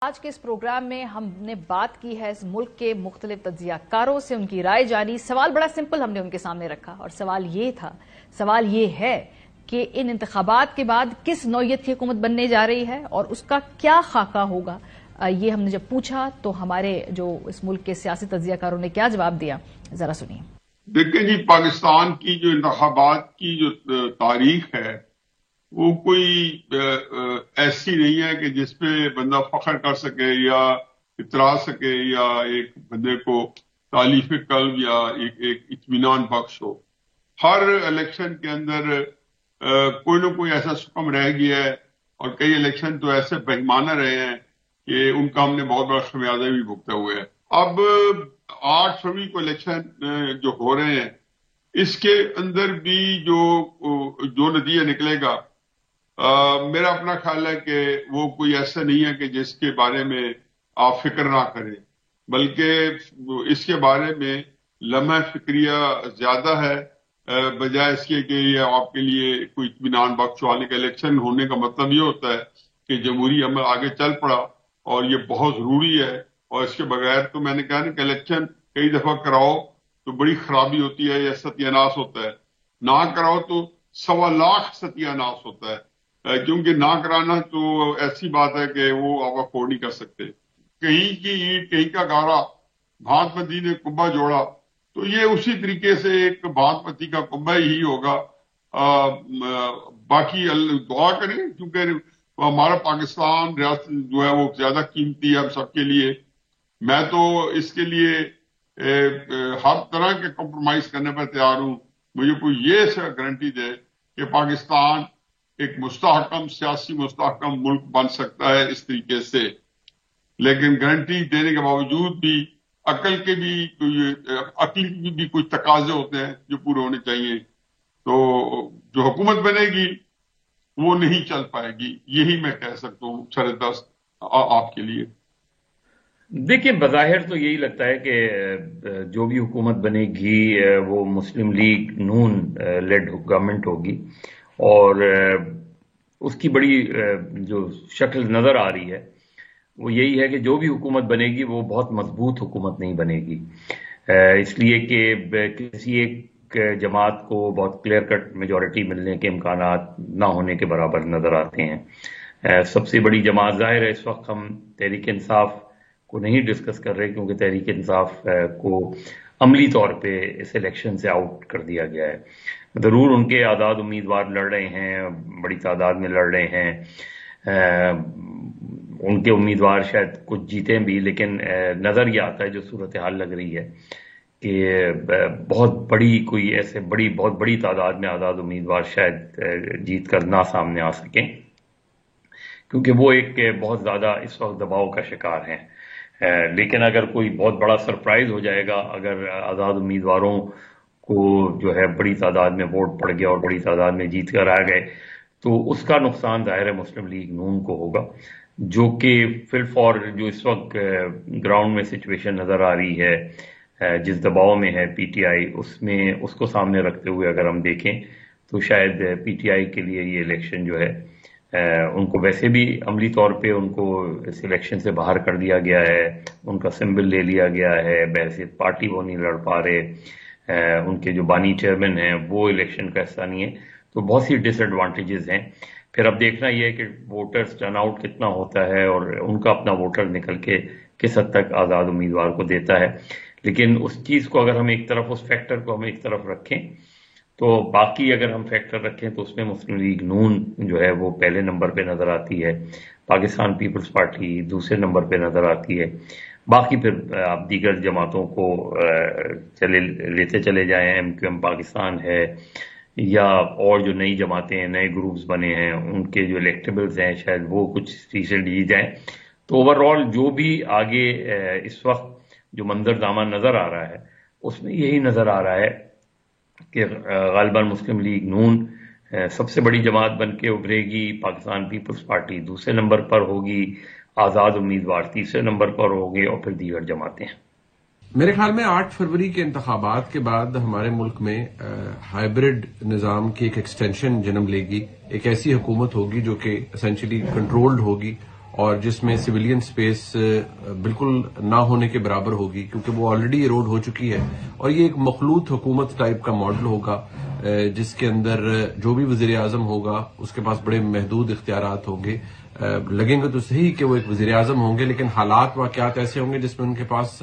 آج کے اس پروگرام میں ہم نے بات کی ہے اس ملک کے مختلف تجزیہ کاروں سے، ان کی رائے جانی۔ سوال بڑا سمپل ہم نے ان کے سامنے رکھا اور سوال یہ ہے کہ ان انتخابات کے بعد کس نوعیت کی حکومت بننے جا رہی ہے اور اس کا کیا خاکہ ہوگا۔ یہ ہم نے جب پوچھا تو ہمارے جو اس ملک کے سیاسی تجزیہ کاروں نے کیا جواب دیا، ذرا سنیے۔ دیکھیں جی، پاکستان کی جو انتخابات کی جو تاریخ ہے وہ کوئی ایسی نہیں ہے کہ جس پہ بندہ فخر کر سکے یا اترا سکے یا ایک بندے کو تالیف قلب یا ایک اطمینان بخش ہو۔ ہر الیکشن کے اندر کوئی نہ کوئی ایسا سکم رہ گیا ہے اور کئی الیکشن تو ایسے بہیمانہ رہے ہیں کہ ان کا ہم نے بہت بڑا خمیازہ بھی بھگتا ہوا ہے۔ اب 8 فروری کو الیکشن جو ہو رہے ہیں اس کے اندر بھی جو نتیجہ نکلے گا، میرا اپنا خیال ہے کہ وہ کوئی ایسا نہیں ہے کہ جس کے بارے میں آپ فکر نہ کریں، بلکہ اس کے بارے میں لمحہ فکریہ زیادہ ہے بجائے اس کے کہ یہ آپ کے لیے کوئی اطمینان بخش ہونے کا۔ الیکشن ہونے کا مطلب یہ ہوتا ہے کہ جمہوری عمل آگے چل پڑا اور یہ بہت ضروری ہے، اور اس کے بغیر تو میں نے کہا نا کہ الیکشن کئی دفعہ کراؤ تو بڑی خرابی ہوتی ہے یا ستیہ ناش ہوتا ہے، نہ کراؤ تو 1.25 لاکھ ستیہ ناش ہوتا ہے، کیونکہ نہ کرانا تو ایسی بات ہے کہ وہ آپ افورڈ نہیں کر سکتے۔ کہیں کی اینٹ کہیں کا گارا، بھانت پتی نے کنبا جوڑا، تو یہ اسی طریقے سے ایک بھانت پتی کا کنبا ہی ہوگا۔ باقی دعا کریں، کیونکہ ہمارا پاکستان ریاست جو ہے وہ زیادہ قیمتی ہے ہم سب کے لیے۔ میں تو اس کے لیے ہر طرح کے کمپرومائز کرنے پر تیار ہوں۔ مجھے کوئی یہ گارنٹی دے کہ پاکستان ایک مستحکم سیاسی مستحکم ملک بن سکتا ہے اس طریقے سے، لیکن گارنٹی دینے کے باوجود بھی عقل کے بھی کچھ تقاضے ہوتے ہیں جو پورے ہونے چاہیے۔ تو جو حکومت بنے گی وہ نہیں چل پائے گی، یہی میں کہہ سکتا ہوں سر دست آپ کے لیے۔ دیکھیں، بظاہر تو یہی لگتا ہے کہ جو بھی حکومت بنے گی وہ مسلم لیگ نون لیڈ گورنمنٹ ہوگی، اور اس کی بڑی جو شکل نظر آ رہی ہے وہ یہی ہے کہ جو بھی حکومت بنے گی وہ بہت مضبوط حکومت نہیں بنے گی، اس لیے کہ کسی ایک جماعت کو بہت کلیئر کٹ میجورٹی ملنے کے امکانات نہ ہونے کے برابر نظر آتے ہیں۔ سب سے بڑی جماعت ظاہر ہے، اس وقت ہم تحریک انصاف کو نہیں ڈسکس کر رہے کیونکہ تحریک انصاف کو عملی طور پہ اس الیکشن سے آؤٹ کر دیا گیا ہے۔ ضرور ان کے آزاد امیدوار لڑ رہے ہیں، بڑی تعداد میں لڑ رہے ہیں، ان کے امیدوار شاید کچھ جیتے بھی، لیکن نظر یہ آتا ہے جو صورتحال لگ رہی ہے کہ بہت بڑی تعداد میں آزاد امیدوار شاید جیت کر نہ سامنے آ سکیں، کیونکہ وہ ایک بہت زیادہ اس وقت دباؤ کا شکار ہیں۔ لیکن اگر کوئی بہت بڑا سرپرائز ہو جائے گا، اگر آزاد امیدواروں کو جو ہے بڑی تعداد میں ووٹ پڑ گیا اور بڑی تعداد میں جیت کر آ گئے، تو اس کا نقصان ظاہر ہے مسلم لیگ نون کو ہوگا، جو کہ فی الفور جو اس وقت گراؤنڈ میں سچویشن نظر آ رہی ہے، جس دباؤ میں ہے پی ٹی آئی، اس کو سامنے رکھتے ہوئے اگر ہم دیکھیں تو شاید پی ٹی آئی کے لیے یہ الیکشن جو ہے، ان کو ویسے بھی عملی طور پہ ان کو اس الیکشن سے باہر کر دیا گیا ہے، ان کا سمبل لے لیا گیا ہے، بحیثیت پارٹی وہ نہیں لڑ پا رہے، ان کے جو بانی چیئرمین ہیں وہ الیکشن کا حصہ نہیں ہے، تو بہت سی ڈس ایڈوانٹیجز ہیں۔ پھر اب دیکھنا یہ ہے کہ ووٹرز ٹرن آؤٹ کتنا ہوتا ہے اور ان کا اپنا ووٹر نکل کے کس حد تک آزاد امیدوار کو دیتا ہے۔ لیکن اس چیز کو اگر ہم ایک طرف، اس فیکٹر کو ہم ایک طرف رکھیں تو باقی اگر ہم فیکٹر رکھیں تو اس میں مسلم لیگ نون جو ہے وہ پہلے نمبر پہ نظر آتی ہے، پاکستان پیپلز پارٹی دوسرے نمبر پہ نظر آتی ہے، باقی پھر آپ دیگر جماعتوں کو لیتے چلے جائیں، ایم کیو ایم پاکستان ہے یا اور جو نئی جماعتیں ہیں، نئے گروپس بنے ہیں، ان کے جو الیکٹیبلز ہیں شاید وہ کچھ ریسنٹ جیت جائیں، تو اوور آل جو بھی آگے اس وقت جو منظر دامن نظر آ رہا ہے اس میں یہی نظر آ رہا ہے کہ غالباً مسلم لیگ نون سب سے بڑی جماعت بن کے ابھرے گی، پاکستان پیپلز پارٹی دوسرے نمبر پر ہوگی، آزاد امیدوار تیسرے نمبر پر ہوگی، اور پھر دیگر جماعتیں۔ میرے خیال میں 8 فروری کے انتخابات کے بعد ہمارے ملک میں ہائبرڈ نظام کی ایک ایکسٹینشن جنم لے گی، ایک ایسی حکومت ہوگی جو کہ اسینشلی کنٹرولڈ ہوگی اور جس میں سویلین سپیس بالکل نہ ہونے کے برابر ہوگی، کیونکہ وہ آلریڈی ایروڈ ہو چکی ہے، اور یہ ایک مخلوط حکومت ٹائپ کا ماڈل ہوگا جس کے اندر جو بھی وزیر اعظم ہوگا اس کے پاس بڑے محدود اختیارات ہوں گے. لگیں گے تو صحیح کہ وہ ایک وزیر اعظم ہوں گے، لیکن حالات واقعات ایسے ہوں گے جس میں ان کے پاس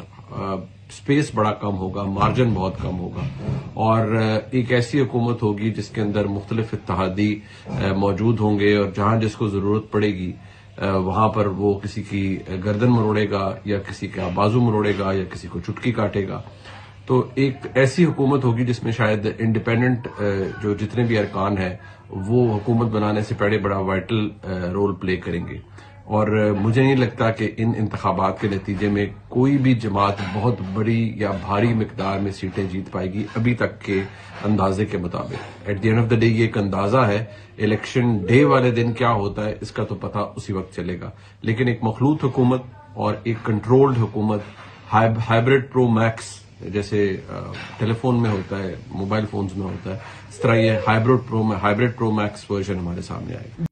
سپیس بڑا کم ہوگا، مارجن بہت کم ہوگا، اور ایک ایسی حکومت ہوگی جس کے اندر مختلف اتحادی موجود ہوں گے، اور جہاں جس کو ضرورت پڑے گی وہاں پر وہ کسی کی گردن مروڑے گا یا کسی کا بازو مروڑے گا یا کسی کو چٹکی کاٹے گا. تو ایک ایسی حکومت ہوگی جس میں شاید انڈیپینڈنٹ جو جتنے بھی ارکان ہیں وہ حکومت بنانے سے پہلے بڑا وائٹل رول پلے کریں گے. اور مجھے نہیں لگتا کہ ان انتخابات کے نتیجے میں کوئی بھی جماعت بہت بڑی یا بھاری مقدار میں سیٹیں جیت پائے گی ابھی تک کے اندازے کے مطابق. At the end of the day یہ ایک اندازہ ہے، الیکشن ڈے والے دن کیا ہوتا ہے اس کا تو پتہ اسی وقت چلے گا. لیکن ایک مخلوط حکومت اور ایک کنٹرولڈ حکومت، ہائبرڈ پرو میکس جیسے ٹیلی فون میں ہوتا ہے، موبائل فونز میں ہوتا ہے، اس طرح یہ ہائبرڈ پرو میکس ورژن ہمارے سامنے آئے گا.